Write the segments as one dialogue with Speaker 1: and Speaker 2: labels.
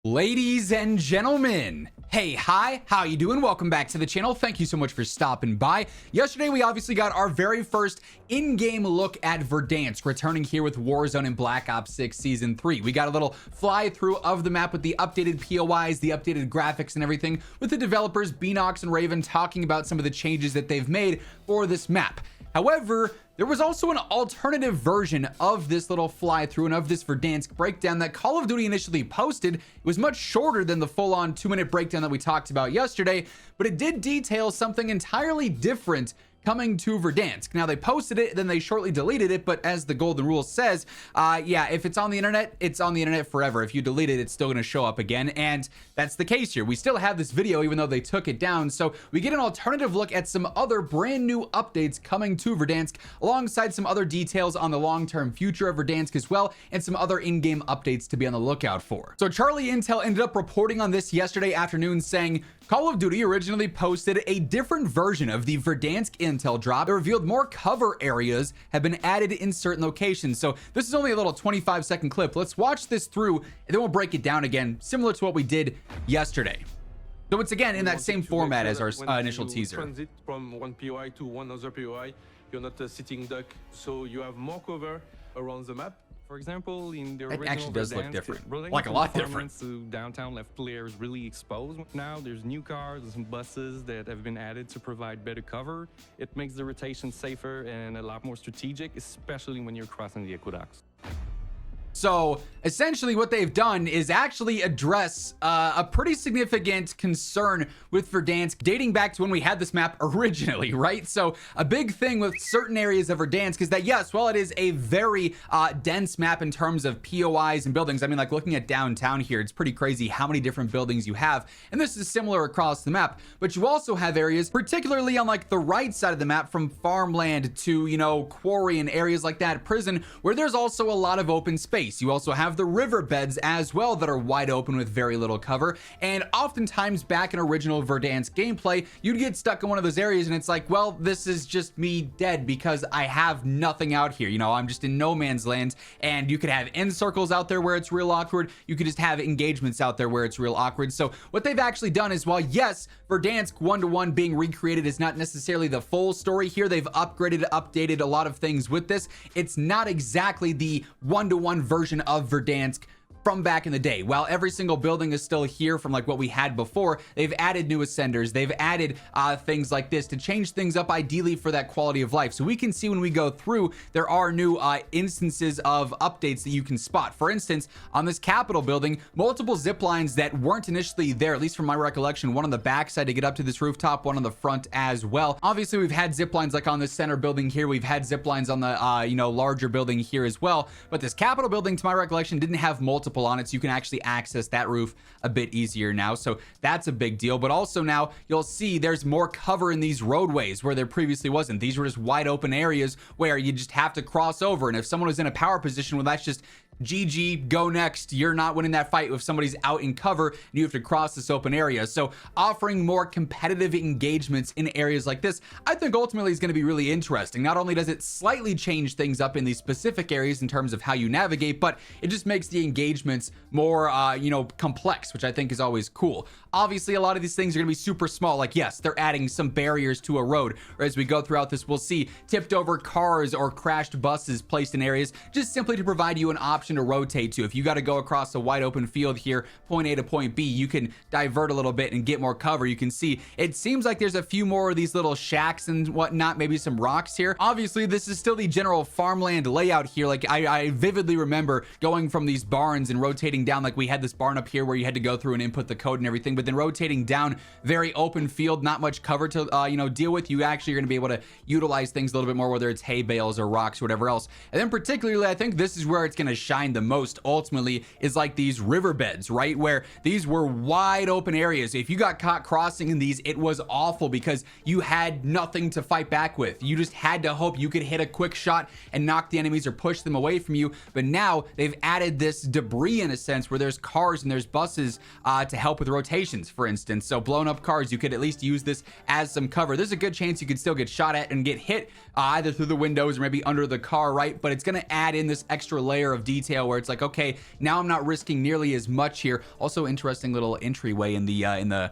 Speaker 1: Ladies and gentlemen, hey, hi, how you doing? Welcome back to the channel. Thank you so much for stopping by. Yesterday, we obviously got our very first in-game look at Verdansk, returning here with Warzone and Black Ops 6 Season 3. We got a little fly-through of the map with the updated POIs, the updated graphics and everything, with the developers, Beanox and Raven, talking about some of the changes that they've made for this map. However, there was also an alternative version of this little fly-through and of this Verdansk breakdown that Call of Duty initially posted. It was much shorter than the full-on 2-minute breakdown that we talked about yesterday, but it did detail something entirely different coming to Verdansk. Now, they posted it, then they shortly deleted it, but as the golden rule says, yeah, if it's on the internet, it's on the internet forever. If you delete it, it's still going to show up again, and that's the case here. We still have this video, even though they took it down, so we get an alternative look at some other brand new updates coming to Verdansk, alongside some other details on the long-term future of Verdansk as well, and some other in-game updates to be on the lookout for. So Charlie Intel ended up reporting on this yesterday afternoon, saying, Call of Duty originally posted a different version of the Verdansk intel drop that revealed more cover areas have been added in certain locations. So this is only a little 25-second clip. Let's watch this through, and then we'll break it down again, similar to what we did yesterday. So it's again in that same format as our initial teaser.
Speaker 2: Transit from one POI to one other POI, you're not a sitting duck, so you have more cover around the map. For example, in the
Speaker 1: It
Speaker 2: original
Speaker 1: actually does look
Speaker 2: Verdansk,
Speaker 1: different, like a lot different.
Speaker 2: To downtown left players really exposed. Now there's new cars and some buses that have been added to provide better cover. It makes the rotation safer and a lot more strategic, especially when you're crossing the aqueducts.
Speaker 1: So essentially what they've done is actually address a pretty significant concern with Verdansk dating back to when we had this map originally, right? So a big thing with certain areas of Verdansk is that, yes, while it is a very dense map in terms of POIs and buildings, I mean, like looking at downtown here, it's pretty crazy how many different buildings you have. And this is similar across the map, but you also have areas, particularly on like the right side of the map, from farmland to, you know, quarry and areas like that, prison, where there's also a lot of open space. You also have the riverbeds as well that are wide open with very little cover, and oftentimes back in original Verdansk gameplay, you'd get stuck in one of those areas and it's like, well, this is just me dead because I have nothing out here. You know, I'm just in no man's land, and you could have end circles out there where it's real awkward. You could just have engagements out there where it's real awkward. So what they've actually done is, while yes, Verdansk 1-to-1 being recreated is not necessarily the full story here, they've updated a lot of things with this. It's not exactly the 1-to-1 version of Verdansk from back in the day. While every single building is still here from like what we had before, they've added new ascenders, they've added things like this to change things up, ideally for that quality of life. So we can see when we go through, there are new instances of updates that you can spot. For instance, on this Capitol building, multiple zip lines that weren't initially there, at least from my recollection, one on the back side to get up to this rooftop, one on the front as well. Obviously, we've had zip lines like on this center building here, we've had zip lines on the you know, larger building here as well, but this Capitol building, to my recollection, didn't have multiple on it, so you can actually access that roof a bit easier now. So that's a big deal. But also now you'll see there's more cover in these roadways where there previously wasn't. These were just wide open areas where you just have to cross over, and if someone was in a power position, well, that's just GG, go next. You're not winning that fight if somebody's out in cover and you have to cross this open area. So offering more competitive engagements in areas like this, I think ultimately is going to be really interesting. Not only does it slightly change things up in these specific areas in terms of how you navigate, but it just makes the engagements more you know, complex, which I think is always cool. Obviously, a lot of these things are going to be super small. Like, yes, they're adding some barriers to a road, or as we go throughout this, we'll see tipped over cars or crashed buses placed in areas just simply to provide you an option to rotate to. If you got to go across a wide open field here, point A to point B, you can divert a little bit and get more cover. You can see it seems like there's a few more of these little shacks and whatnot, maybe some rocks here. Obviously, this is still the general farmland layout here. Like, I vividly remember going from these barns and rotating down. Like, we had this barn up here where you had to go through and input the code and everything, but then rotating down, very open field, not much cover to you know, deal with. You actually are going to be able to utilize things a little bit more, whether it's hay bales or rocks or whatever else. And then particularly, I think this is where it's going to shine the most ultimately, is like these riverbeds, right, where these were wide open areas. If you got caught crossing in these, it was awful because you had nothing to fight back with. You just had to hope you could hit a quick shot and knock the enemies or push them away from you. But now they've added this debris in a sense where there's cars and there's buses to help with rotations, for instance. So blown up cars, you could at least use this as some cover. There's a good chance you could still get shot at and get hit either through the windows or maybe under the car, right? But it's going to add in this extra layer of detail detail where it's like, okay, now I'm not risking nearly as much here. Also interesting little entryway in the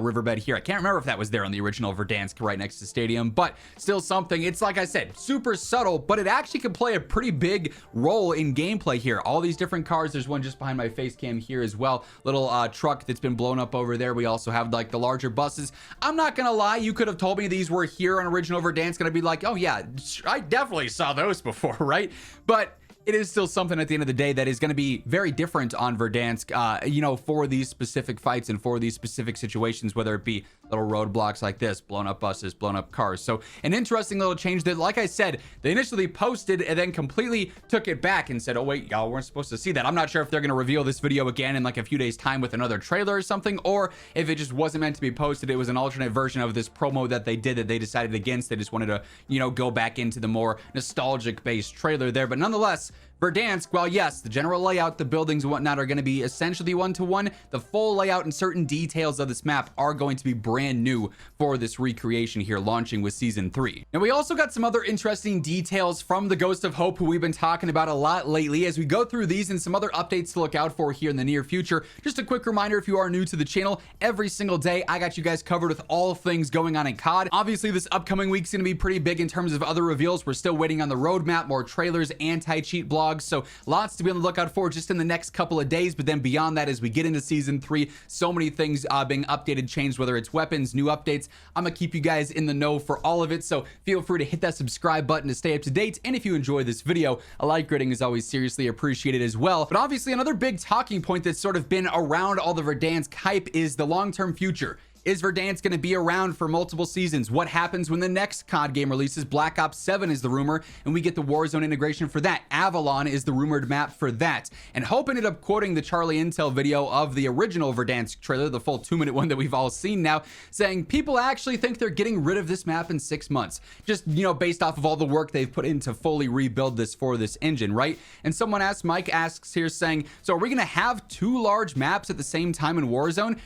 Speaker 1: riverbed here. I can't remember if that was there on the original Verdansk right next to Stadium, but still something. It's like I said, super subtle, but it actually can play a pretty big role in gameplay here. All these different cars. There's one just behind my face cam here as well. Little truck that's been blown up over there. We also have like the larger buses. I'm not gonna lie, you could have told me these were here on original Verdansk and I'd be like, oh yeah, I definitely saw those before, right? But it is still something at the end of the day that is going to be very different on Verdansk, you know, for these specific fights and for these specific situations, whether it be little roadblocks like this, blown up buses, blown up cars. So an interesting little change that, like I said, they initially posted and then completely took it back and said, oh wait, y'all weren't supposed to see that. I'm not sure if they're going to reveal this video again in like a few days time with another trailer or something, or if it just wasn't meant to be posted. It was an alternate version of this promo that they did that they decided against. They just wanted to, you know, go back into the more nostalgic based trailer there. But nonetheless, Verdansk, while yes, the general layout, the buildings and whatnot are going to be essentially one-to-one, the full layout and certain details of this map are going to be brand new for this recreation here, launching with Season 3. And we also got some other interesting details from the Ghost of Hope, who we've been talking about a lot lately. As we go through these and some other updates to look out for here in the near future, just a quick reminder, if you are new to the channel, every single day I got you guys covered with all things going on in COD. Obviously, this upcoming week's going to be pretty big in terms of other reveals. We're still waiting on the roadmap, more trailers, anti-cheat blogs. So lots to be on the lookout for just in the next couple of days. But then beyond that, as we get into Season 3, so many things being updated, changed, whether it's weapons, new updates. I'm gonna keep you guys in the know for all of it. So feel free to hit that subscribe button to stay up to date. And if you enjoyed this video, a like rating is always seriously appreciated as well. But obviously another big talking point that's sort of been around all the Verdansk hype is the long-term future. Is Verdansk going to be around for multiple seasons? What happens when the next COD game releases? Black Ops 7 is the rumor, and we get the Warzone integration for that. Avalon is the rumored map for that. And Hope ended up quoting the Charlie Intel video of the original Verdansk trailer, the full 2-minute one that we've all seen now, saying people actually think they're getting rid of this map in 6 months. Just, you know, based off of all the work they've put in to fully rebuild this for this engine, right? And someone asked, Mike asks here saying, so are we going to have 2 large maps at the same time in Warzone?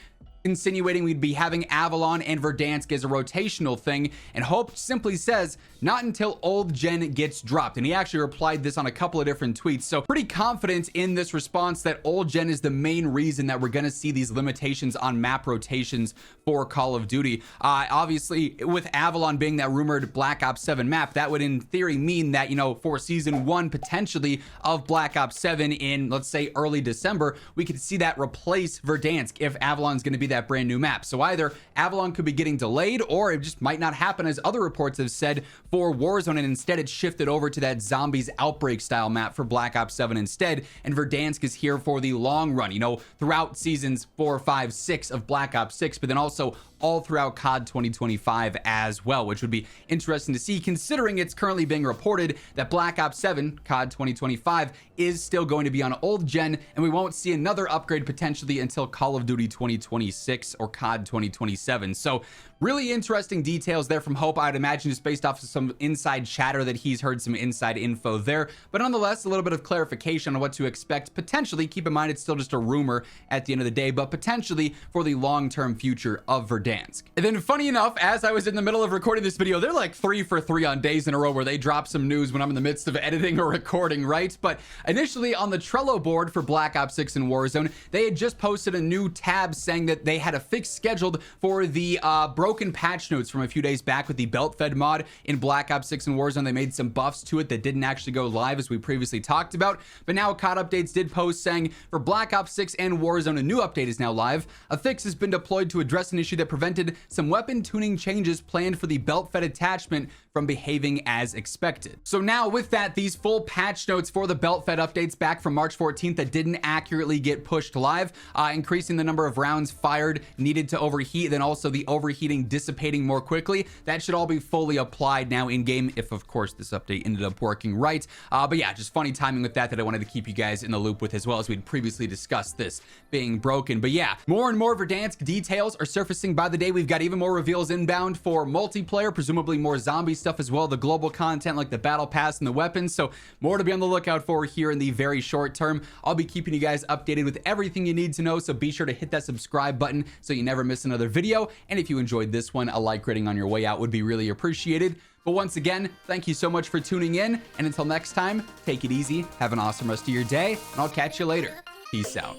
Speaker 1: Insinuating we'd be having Avalon and Verdansk as a rotational thing, and Hope simply says not until old gen gets dropped. And he actually replied this on a couple of different tweets, so pretty confident in this response that old gen is the main reason that we're going to see these limitations on map rotations for Call of Duty. Obviously with Avalon being that rumored Black Ops 7 map, that would in theory mean that, you know, for Season 1 potentially of Black Ops 7 in, let's say, early December, we could see that replace Verdansk if Avalon's going to be that brand new map. So either Avalon could be getting delayed, or it just might not happen, as other reports have said, for Warzone, and instead it's shifted over to that Zombies Outbreak style map for Black Ops 7 instead, and Verdansk is here for the long run, you know, throughout seasons 4, 5, 6 of Black Ops 6, but then also all throughout COD 2025 as well, which would be interesting to see, considering it's currently being reported that Black Ops 7 COD 2025 is still going to be on old gen, and we won't see another upgrade potentially until Call of Duty 2026 or COD 2027. So really interesting details there from Hope, I'd imagine, just based off of some inside chatter that he's heard, some inside info there. But nonetheless, a little bit of clarification on what to expect potentially. Keep in mind, it's still just a rumor at the end of the day, but potentially for the long-term future of Verdansk. And then funny enough, as I was in the middle of recording this video, they're like 3 for 3 on days in a row where they drop some news when I'm in the midst of editing or recording, right? But initially on the Trello board for Black Ops 6 and Warzone, they had just posted a new tab saying that they had a fix scheduled for the broken patch notes from a few days back with the belt fed mod in Black Ops 6 and Warzone. They made some buffs to it that didn't actually go live, as we previously talked about. But now COD Updates did post saying for Black Ops 6 and Warzone, a new update is now live. A fix has been deployed to address an issue that prevented some weapon tuning changes planned for the belt fed attachment from behaving as expected. So now with that, these full patch notes for the belt fed updates back from March 14th that didn't accurately get pushed live, increasing the number of rounds fired needed to overheat, then also the overheating dissipating more quickly, that should all be fully applied now in game, if of course this update ended up working right. But yeah, just funny timing with that I wanted to keep you guys in the loop with, as well as we'd previously discussed this being broken. But yeah, more and more Verdansk details are surfacing by the day. We've got even more reveals inbound for multiplayer, presumably more zombie stuff as well, the global content like the battle pass and the weapons. So more to be on the lookout for here in the very short term. I'll be keeping you guys updated with everything you need to know, so be sure to hit that subscribe button so you never miss another video. And if you enjoyed this one, a like rating on your way out would be really appreciated. But once again, thank you so much for tuning in. And until next time, take it easy. Have an awesome rest of your day. And I'll catch you later. Peace out.